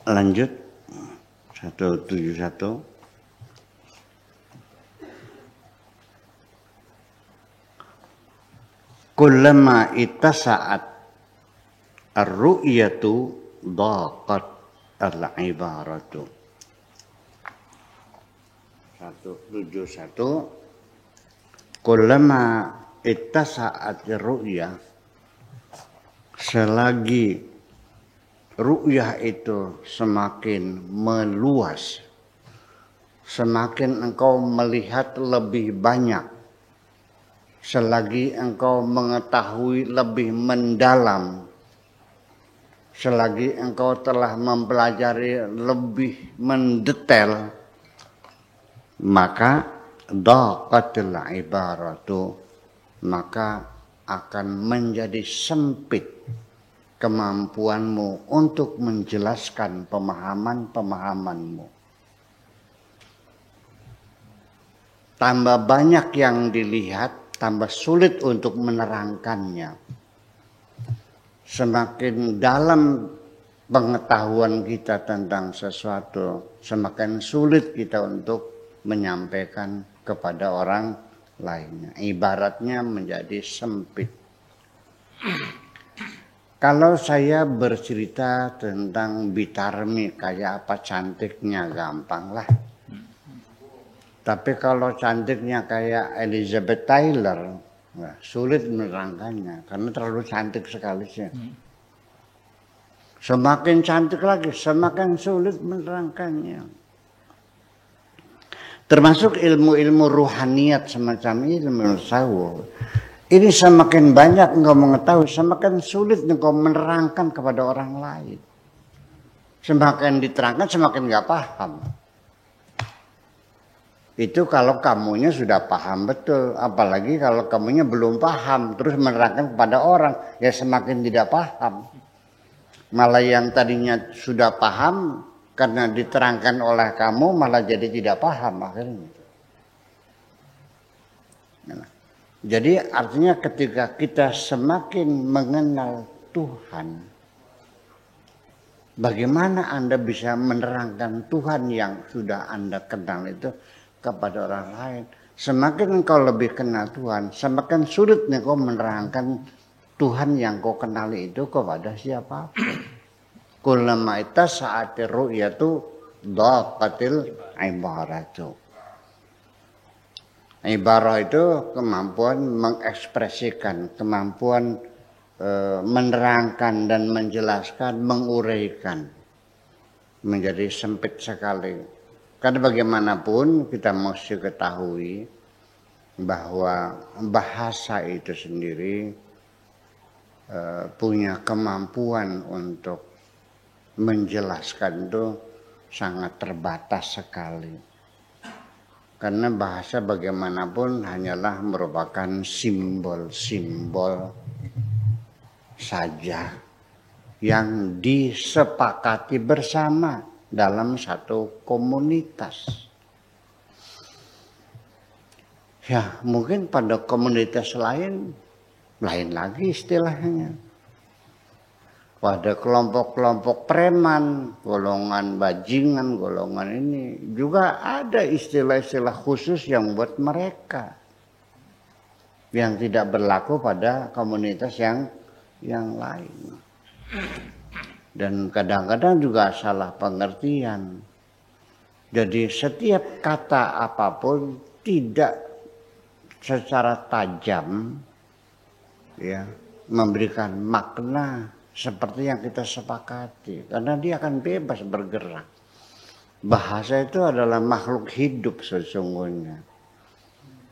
Lanjut 171. Kullama ittasa'at ar-ru'yatu daqat al-ibaratu. 171. Kullama ittasa'at ar-ru'ya, selagi ru'yah itu semakin meluas, semakin engkau melihat lebih banyak, selagi engkau mengetahui lebih mendalam, selagi engkau telah mempelajari lebih mendetail, maka daqatil ibaratu, maka akan menjadi sempit kemampuanmu untuk menjelaskan pemahaman-pemahamanmu. Tambah banyak yang dilihat, tambah sulit untuk menerangkannya. Semakin dalam pengetahuan kita tentang sesuatu, semakin sulit kita untuk menyampaikan kepada orang lainnya. Ibaratnya menjadi sempit. Kalau saya bercerita tentang Bitarmi kayak apa cantiknya, gampang lah. Tapi kalau cantiknya kayak Elizabeth Taylor, sulit menerangkannya karena terlalu cantik sekali sih. Semakin cantik lagi, semakin sulit menerangkannya. Termasuk ilmu-ilmu ruhaniyat semacam ilmu tasawuf. Ini semakin banyak engkau mengetahui, semakin sulit engkau menerangkan kepada orang lain. Semakin diterangkan, semakin gak paham. Itu kalau kamunya sudah paham betul. Apalagi kalau kamunya belum paham, terus menerangkan kepada orang, ya semakin tidak paham. Malah yang tadinya sudah paham, karena diterangkan oleh kamu, malah jadi tidak paham akhirnya. Jadi artinya ketika kita semakin mengenal Tuhan, bagaimana Anda bisa menerangkan Tuhan yang sudah Anda kenal itu kepada orang lain? Semakin engkau lebih kenal Tuhan, semakin sulit engkau menerangkan Tuhan yang kau kenali itu kepada siapapun. Kullama ittasa'at ar-ru'yatu daqatil ibaratu. Ibarah itu kemampuan mengekspresikan, kemampuan menerangkan dan menjelaskan, menguraikan. Menjadi sempit sekali. Karena bagaimanapun kita mesti ketahui bahwa bahasa itu sendiri punya kemampuan untuk menjelaskan itu sangat terbatas sekali. Karena bahasa bagaimanapun hanyalah merupakan simbol-simbol saja yang disepakati bersama dalam satu komunitas. Ya, mungkin pada komunitas lain lagi istilahnya. Pada kelompok-kelompok preman, golongan bajingan, golongan ini juga ada istilah-istilah khusus yang buat mereka, yang tidak berlaku pada komunitas yang lain. Dan kadang-kadang juga salah pengertian. Jadi setiap kata apapun tidak secara tajam ya memberikan makna seperti yang kita sepakati, karena dia akan bebas bergerak. Bahasa itu adalah makhluk hidup sesungguhnya.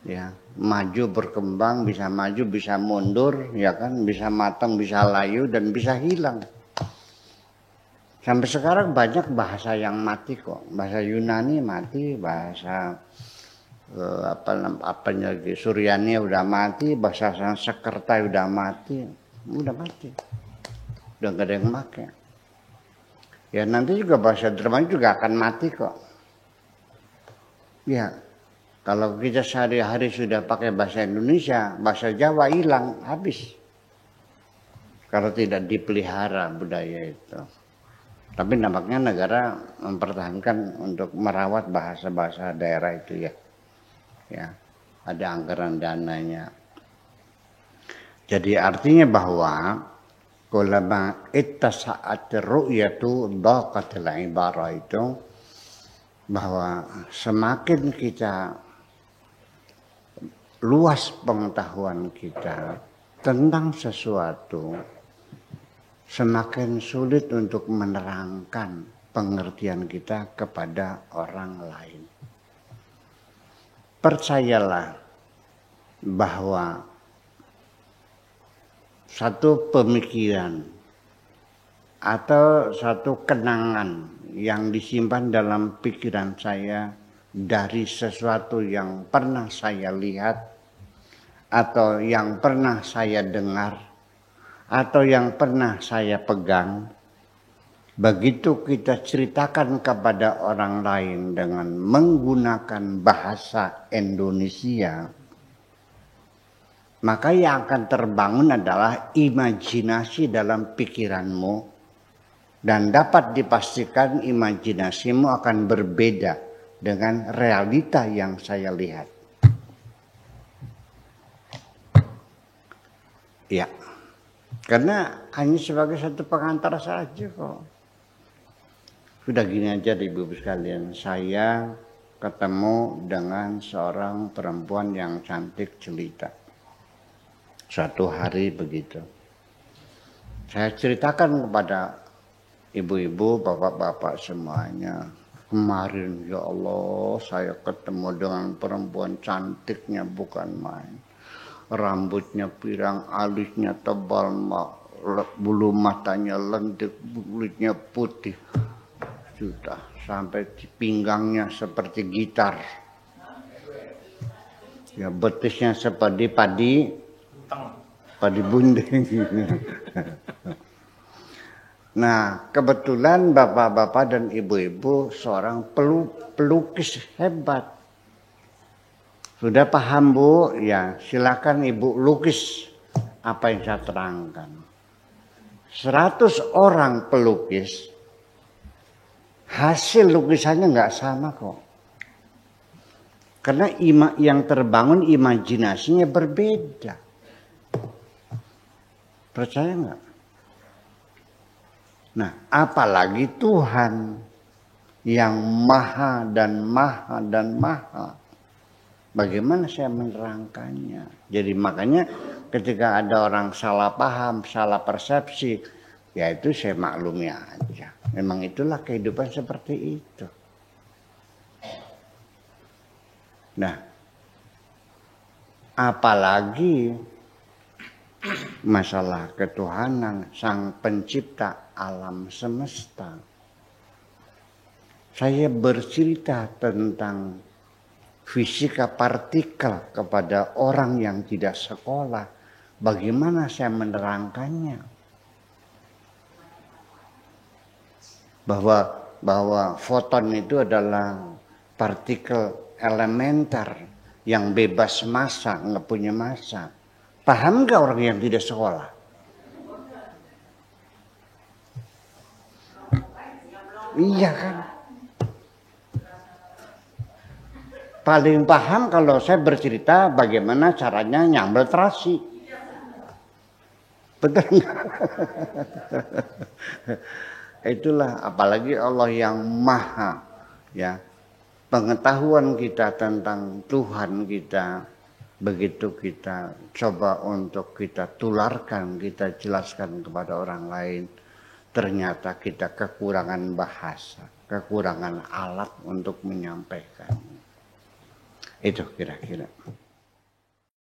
Ya, maju berkembang, bisa maju, bisa mundur, ya kan, bisa matang, bisa layu dan bisa hilang. Sampai sekarang banyak bahasa yang mati kok. Bahasa Yunani mati, bahasa apanya lagi, Suryani udah mati, bahasa Sanskerta udah mati. Udah gak ada yang pakai. Ya nanti juga bahasa Jerman juga akan mati kok. Ya, kalau kita sehari-hari sudah pakai bahasa Indonesia, bahasa Jawa hilang, habis. Kalau tidak dipelihara budaya itu. Tapi nampaknya negara mempertahankan untuk merawat bahasa-bahasa daerah itu ya. Ya, ada anggaran dananya. Jadi artinya bahwa kulama ittasa'at ru'yatu dhaqatil ibarah itu, bahwa semakin kita luas pengetahuan kita tentang sesuatu, semakin sulit untuk menerangkan pengertian kita kepada orang lain. Percayalah bahwa satu pemikiran atau satu kenangan yang disimpan dalam pikiran saya dari sesuatu yang pernah saya lihat atau yang pernah saya dengar atau yang pernah saya pegang, begitu kita ceritakan kepada orang lain dengan menggunakan bahasa Indonesia, maka yang akan terbangun adalah imajinasi dalam pikiranmu, dan dapat dipastikan imajinasimu akan berbeda dengan realita yang saya lihat. Ya, karena hanya sebagai satu pengantar saja kok. Sudah gini aja ibu-ibu sekalian, saya ketemu dengan seorang perempuan yang cantik jelita. Suatu hari begitu, saya ceritakan kepada ibu-ibu, bapak-bapak semuanya, kemarin ya Allah saya ketemu dengan perempuan cantiknya bukan main. Rambutnya pirang, alisnya tebal, bulu matanya lentik, kulitnya putih. Sudah sampai pinggangnya seperti gitar. Ya betisnya seperti padi bunding. Nah, kebetulan bapak-bapak dan ibu-ibu seorang pelukis hebat. Sudah paham Bu? Ya, silakan Ibu lukis apa yang saya terangkan. 100 orang pelukis, hasil lukisannya nggak sama kok. Karena yang terbangun imajinasinya berbeda. Percaya nggak? Nah, apalagi Tuhan yang maha dan maha dan maha. Bagaimana saya menerangkannya? Jadi makanya ketika ada orang salah paham, salah persepsi, ya itu saya maklumi aja. Memang itulah kehidupan seperti itu. Nah, apalagi masalah ketuhanan, Sang Pencipta alam semesta. Saya bercerita tentang fisika partikel kepada orang yang tidak sekolah. Bagaimana saya menerangkannya? Bahwa foton itu adalah partikel elementer yang bebas massa, nggak punya massa. Paham nggak orang yang tidak sekolah? Iya kan? Paling paham kalau saya bercerita bagaimana caranya nyambel terasi. Betul nggak? Itulah apalagi Allah yang maha, ya. Pengetahuan kita tentang Tuhan kita, begitu kita coba untuk kita tularkan, kita jelaskan kepada orang lain, ternyata kita kekurangan bahasa, kekurangan alat untuk menyampaikan. Itu kira-kira.